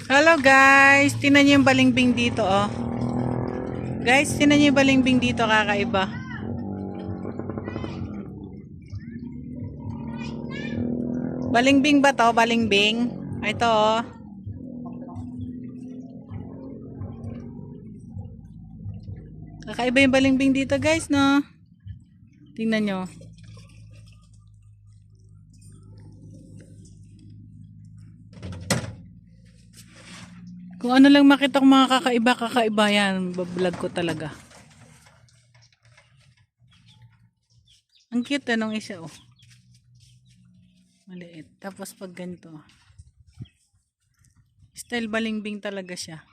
Hello guys, tingnan niyo yung balimbing dito oh. Guys, tingnan niyo yung balimbing dito, kakaiba. Balimbing ba to? Balimbing? Ito oh. Kakaiba yung balimbing dito guys, no? Tingnan nyo. Kung ano lang makita kong mga kakaiba yan, bablog ko talaga. Ang cute nung isa oh. Maliit. Tapos pag ganito. Style balimbing talaga siya.